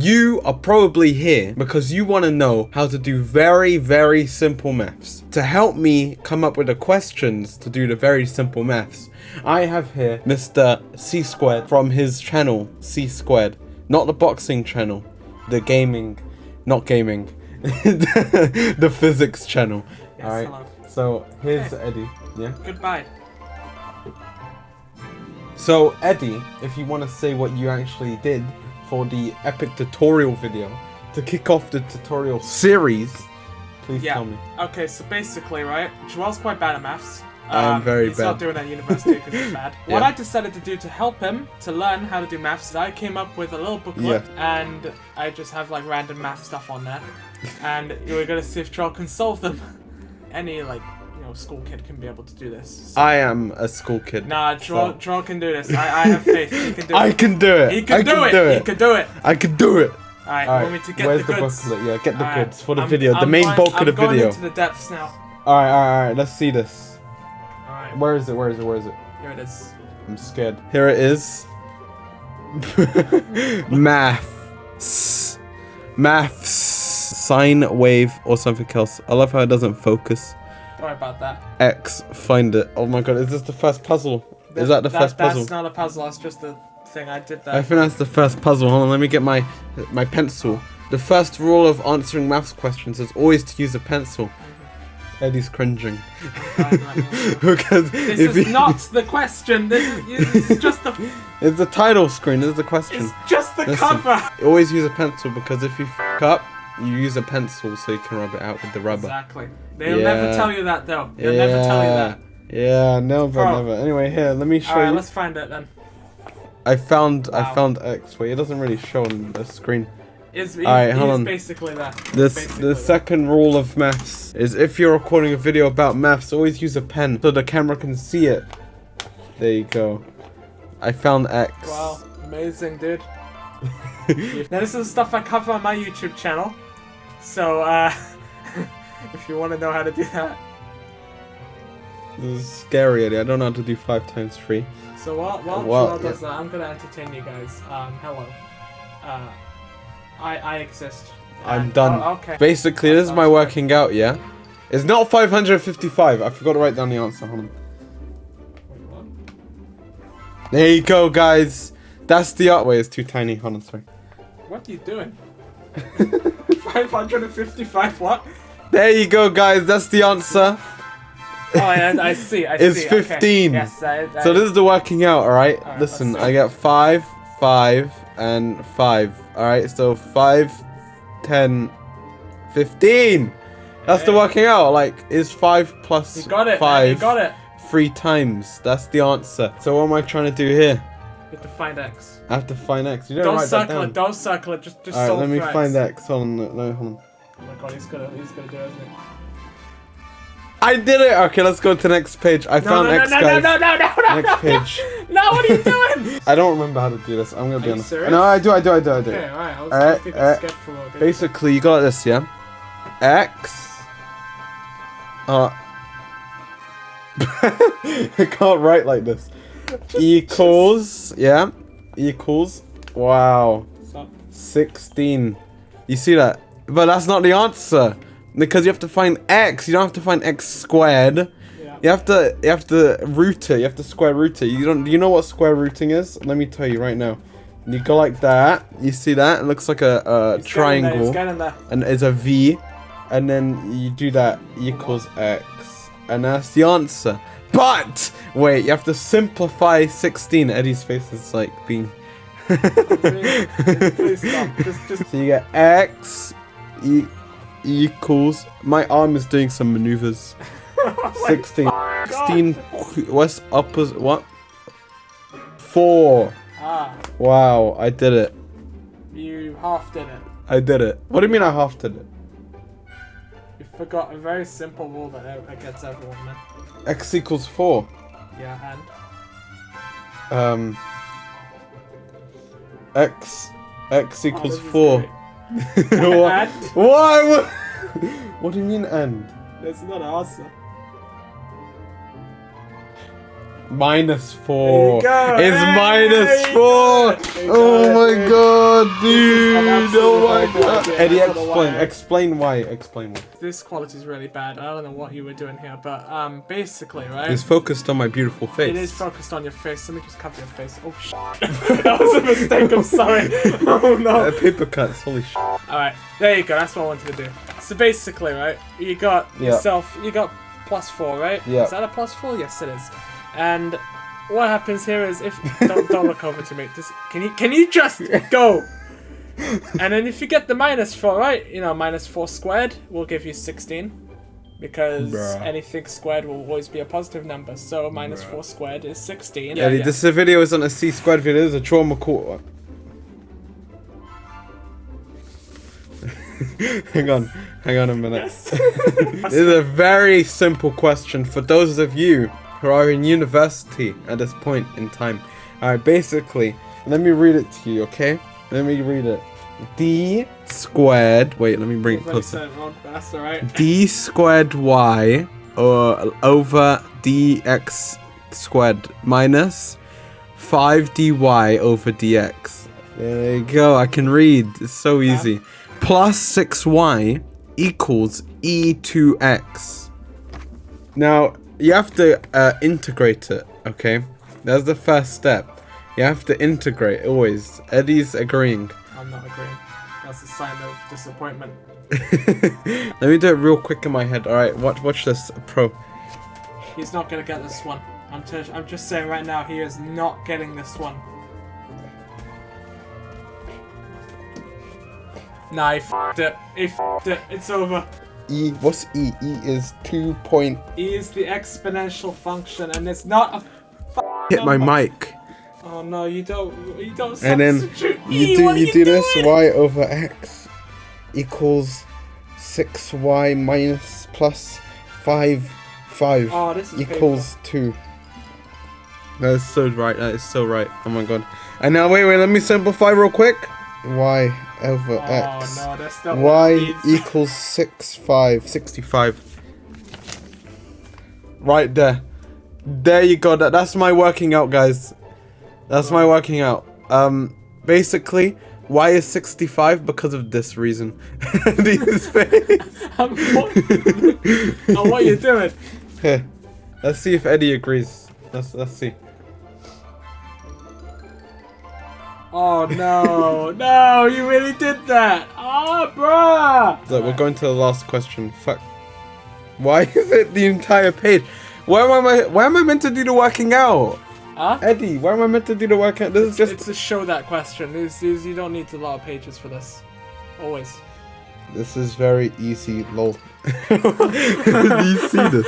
You are probably here because you want to know how to do very, very simple maths. To help me come up with the questions to do the very simple maths, I have here Mr. csquared from his channel, csquared. Not the boxing channel, the gaming, not gaming, the physics channel. Yes, alright, hello. so here's Eddie. Yeah. Goodbye. So Eddie, if you want to say what you actually did for the epic tutorial video to kick off the tutorial series, please tell me. Okay, so basically, right, Joel's quite bad at maths. I am very he's bad. not doing it at university because he's bad. Yeah. What I decided to do to help him to learn how to do maths is I came up with a little booklet and I just have like random math stuff on there. And we're gonna see if Joel can solve them. Any like, you know, school kid can be able to do this. So. I am a school kid. Nah, Joel can do this. I have faith. He can do it. I can do it. He can do it. He can do it. I can do it. Alright, want me to get where's the goods? booklet? Yeah, get the Alright, goods for the video. The main bulk of the I'm going video. into the depths now. Alright, let's see this. Alright. Where is it? Here it is. I'm scared. Here it is. Maths. Sine wave or something else. I love how it doesn't focus. Don't worry about that. X, find it. Oh my god, is this the first puzzle? Is that the first puzzle? That's not a puzzle, that's just the thing I did there. I think that's the first puzzle. Hold on, let me get my pencil. The first rule of answering maths questions is always to use a pencil. Eddie's cringing. Because this is not the question. This is just the... It's the title screen. This is the question. It's just the cover. Always use a pencil because if you f up, you use a pencil so you can rub it out with the rubber. Exactly. They'll never tell you that though. They'll never tell you that. Yeah, never. Anyway, here, let me show you. Alright, let's find it then. I found X. Wait, it doesn't really show on the screen. Alright, hold on. Basically that. The second rule of maths is if you're recording a video about maths, always use a pen so the camera can see it. There you go. I found X. Wow, amazing, dude. Now this is stuff I cover on my YouTube channel. So, if you want to know how to do that. This is scary, Eddie. I don't know how to do 5 times 3. So while Joel does that, I'm gonna entertain you guys. Hello. I exist. I'm done. Oh, okay. Basically, this is my working out, yeah? It's not 555. I forgot to write down the answer. Hold on. There you go, guys. That's the art. Wait, it's too tiny. Hold on, sorry. What are you doing? 555 what? There you go, guys. That's the answer. Oh, I see. It's 15. Okay. Yes, so this is the working out, alright? Listen, let's I get 5, 5, and 5. Alright, so 5, 10, 15. That's the working out. Like, is 5 plus you got it, 5 man, you got it. 3 times. That's the answer. So what am I trying to do here? You have to find X. I have to find X. You don't circle it. Don't circle it. Just alright, solve let me for find X. X. Hold on. No, hold on. Oh my god, he's gonna do it, isn't he? I did it! Okay, let's go to the next page. I found X, guys. No, Next page. No, what are you doing? I don't remember how to do this. I'm gonna be honest. Serious? No, I do. Okay, alright. I was scared for a little bit. Basically, you got like this, yeah? X. I can't write like this. Equals. Yeah? Equals. Wow. 16. You see that? But that's not the answer. Because you have to find X. You don't have to find X squared. Yeah. You have to root it. You have to square root it. Do you know what square rooting is? Let me tell you right now. You go like that. You see that? It looks like a triangle. And it's a V. And then you do that equals X. And that's the answer. But wait, you have to simplify 16. Eddie's face is like being Please stop. Just So you get X equals. My arm is doing some maneuvers. 16. 16. What's opposite? What? 4. Ah. Wow, I did it. You half did it. I did it. What do you mean I half did it? You forgot a very simple rule that gets everyone, man. X equals 4. Yeah, and? X equals 4. What? What? What do you mean and? That's not an answer. -4. Go. It's Hey, -4. Oh my god, dude. Oh my god. Eddie, explain why. Explain why. This quality is really bad. I don't know what you were doing here, but basically, right? It's focused on my beautiful face. It is focused on your face. Let me just cover your face. Oh shit. That was a mistake. I'm sorry. Oh no. Paper cuts. Holy shit. Alright, there you go. That's what I wanted to do. So basically, right? You got yourself. You got +4, right? Yeah. Is that a +4? Yes, it is. And what happens here is if don't look over to me. Just can you just go? And then if you get the -4, right? You know, -4 squared will give you 16. Because anything squared will always be a positive number. So -4 squared is 16. Yeah, this video isn't a c² video, it's a Joelmacool one. hang on a minute. Yes. This is a very simple question for those of you who are in university at this point in time. Alright, basically, let me read it to you, okay? Let me read it. D squared. Wait, let me bring it closer. That's alright. D squared y over dx squared minus 5dy over dx. There you go. I can read. It's so easy. Plus 6y equals e2x. Now, you have to integrate it, okay? That's the first step. You have to integrate always. Eddie's agreeing. I'm not agreeing. That's a sign of disappointment. Let me do it real quick in my head. Alright, watch this, pro. He's not gonna get this one. I'm just saying right now, he is not getting this one. Nah, he f***ed it. He f***ed it. It's over. E, what's E? E is 2. E is the exponential function, and it's not a Hit my mic. Oh no, you don't And then you do this, y over x equals 6y minus plus 5 Oh, this is equals 2. That is so right. That is so right. Oh my god. And now wait, let me simplify real quick. Y over x. No, that's not y equals 65. Right there. There you go. That's my working out, guys. That's my working out. Basically, y is 65 because of this reason. His face. Oh, what are you doing? Here, let's see if Eddie agrees. Let's see. Oh no, no, you really did that. Ah, bruh. So we're going to the last question. Fuck. Why is it the entire page? Where am I meant to do the working out? Huh? Eddie, where am I meant to do the working out? This is just... It's to show that question. You don't need a lot of pages for this. Always. This is very easy, lol. Do you see this?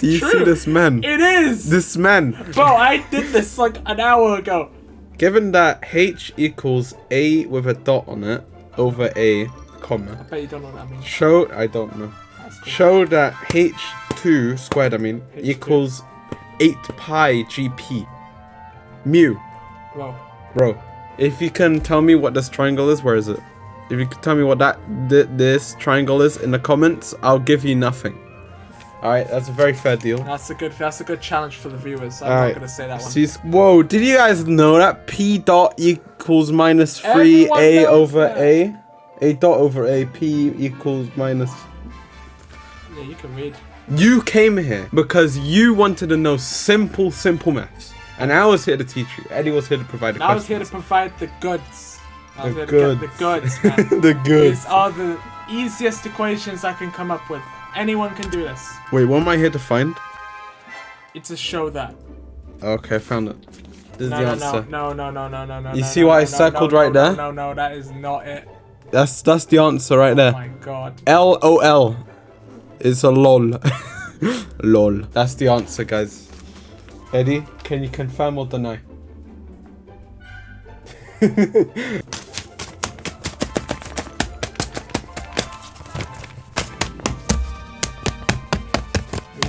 Do you see this man? It is! This man. Bro, I did this like an hour ago. Given that h equals a with a dot on it over a comma. I bet you don't know what that means. I don't know. Cool. Show that h2 squared, H2. Equals 8 pi gp. Mu. Whoa. Bro, if you can tell me what this triangle is, where is it? If you can tell me what this triangle is in the comments, I'll give you nothing. Alright, that's a very fair deal. That's a good challenge for the viewers. I'm not gonna say that one. Whoa, did you guys know that p dot equals minus 3a over a? A dot over a, p equals minus... Yeah, you can read. You came here because you wanted to know simple maths. And I was here to teach you. Eddie was here to provide the questions. I was here to provide the goods. I was the here to get the goods, man. The goods. These are the easiest equations I can come up with. Anyone can do this. Wait, what am I here to find? It's to show that. Okay, I found it. This is the answer. No. You see what I circled right there? No, that is not it. That's the answer right there. Oh my god. LOL. It's a lol. Lol. That's the answer, guys. Eddie, can you confirm or deny?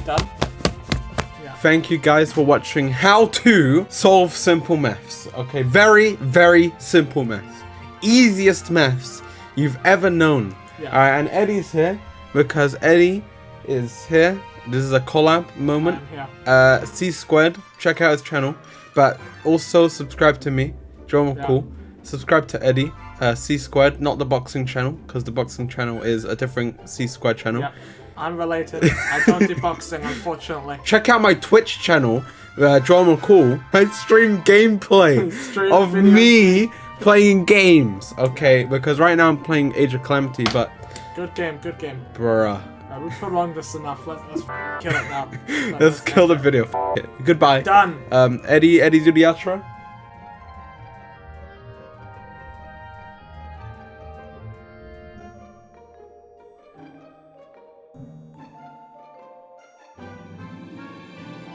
Done? Yeah. Thank you guys for watching how to solve simple maths. Okay, very, very simple maths. Easiest maths you've ever known. Yeah. Alright, and Eddie's here because Eddie is here This is a collab moment. Yeah. csquared. Check out his channel. But also subscribe to me, Joelmacool. Yeah. Subscribe to Eddie, csquared, not the boxing channel, because the boxing channel is a different csquared channel. Yeah. I'm related. I don't do boxing, unfortunately. Check out my Twitch channel, Joelmacool. I stream gameplay of me playing games. Okay, because right now I'm playing Age of Calamity, but... Good game, good game. Bruh. We've prolonged this enough. Let's kill it now. Let's kill the video. Goodbye. Done. Eddie do the outro.